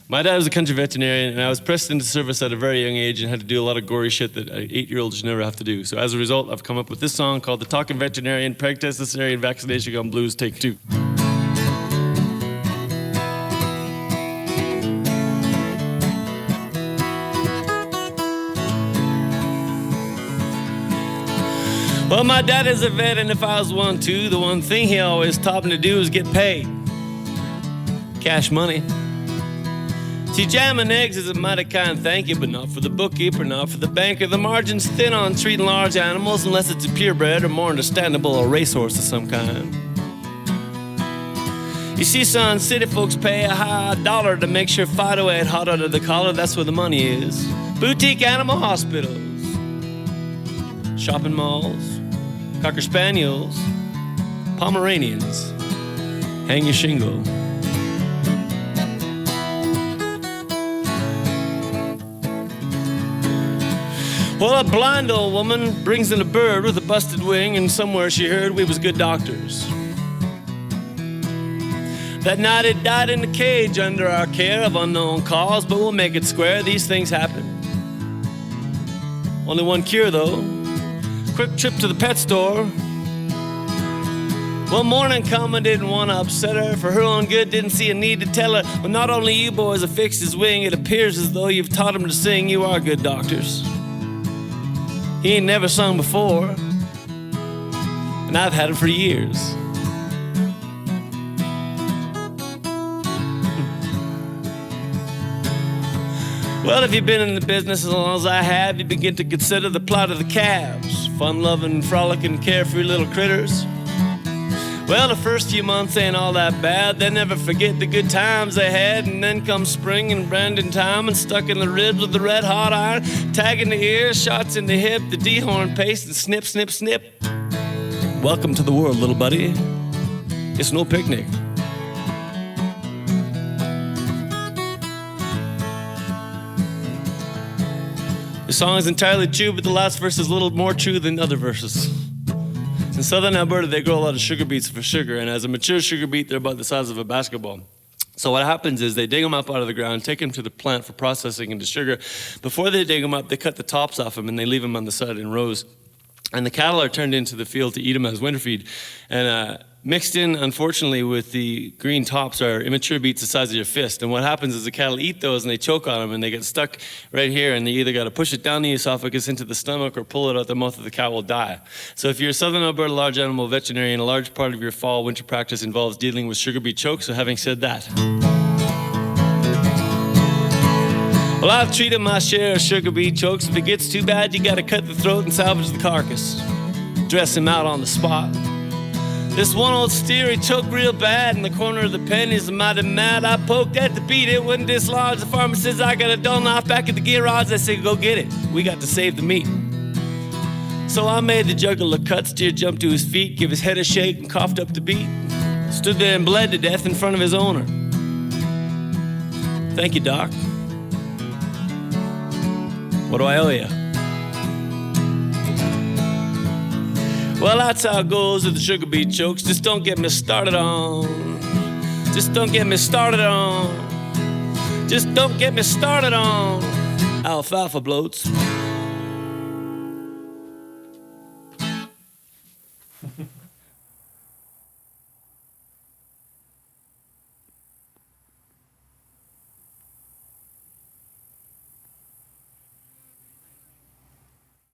My dad was a country veterinarian, and I was pressed into service at a very young age and had to do a lot of gory shit that 8-year-olds should never have to do. So as a result, I've come up with this song called the Talkin Veterinarian Preg Test Cesarean Vaccination Gun Blues Take 2. Well, my dad is a vet, and if I was one too, the one thing he always taught me to do was get paid. Cash money. See, jamming eggs is a mighty kind thank you, but not for the bookkeeper, not for the banker. The margin's thin on treating large animals unless it's a purebred or more understandable a racehorse of some kind. You see, son, city folks pay a high dollar to make sure Fido ain't hot under the collar. That's where the money is. Boutique animal hospitals, shopping malls, Cocker Spaniels, Pomeranians. Hang your shingle. Well, a blind old woman brings in a bird with a busted wing, and somewhere she heard we was good doctors. That night it died in a cage under our care of unknown cause, but we'll make it square, these things happen. Only one cure though, quick trip to the pet store. One morning come, I didn't want to upset her. For her own good, didn't see a need to tell her. Well, not only you boys have fixed his wing, it appears as though you've taught him to sing. You are good doctors. He ain't never sung before, and I've had him for years. Well, if you've been in the business as long as I have, you begin to consider the plight of the calves, fun-loving, frolicking, carefree little critters. Well, the first few months ain't all that bad. They never forget the good times they had, and then comes spring and branding time, and stuck in the ribs with the red hot iron, tagging the ears, shots in the hip, the dehorn paste, and snip, snip, snip. Welcome to the world, little buddy. It's no picnic. The song is entirely true, but the last verse is a little more true than other verses. In southern Alberta, they grow a lot of sugar beets for sugar, and as a mature sugar beet, they're about the size of a basketball. So what happens is they dig them up out of the ground, take them to the plant for processing into sugar. Before they dig them up, they cut the tops off them, and they leave them on the side in rows. And the cattle are turned into the field to eat them as winter feed. And mixed in, unfortunately, with the green tops are immature beets the size of your fist. And what happens is the cattle eat those and they choke on them and they get stuck right here, and they either got to push it down the esophagus into the stomach or pull it out the mouth, of the cow will die. So if you're a Southern Alberta large animal veterinarian, a large part of your fall winter practice involves dealing with sugar beet choke. So having said that, well, I've treated my share of sugar beet chokes. If it gets too bad, you got to cut the throat and salvage the carcass. Dress him out on the spot. This one old steer, he choked real bad in the corner of the pen. He's mighty mad. I poked at the beat, it wouldn't dislodge. The farmer says, I got a dull knife back at the gear rods. I say, go get it. We got to save the meat. So I made the juggler cut. Steer jumped to his feet, give his head a shake, and coughed up the beat. Stood there and bled to death in front of his owner. Thank you, Doc. What do I owe you? Well, that's how it goes with the sugar beet chokes. Just don't get me started on. Just don't get me started on. Just don't get me started on alfalfa bloats.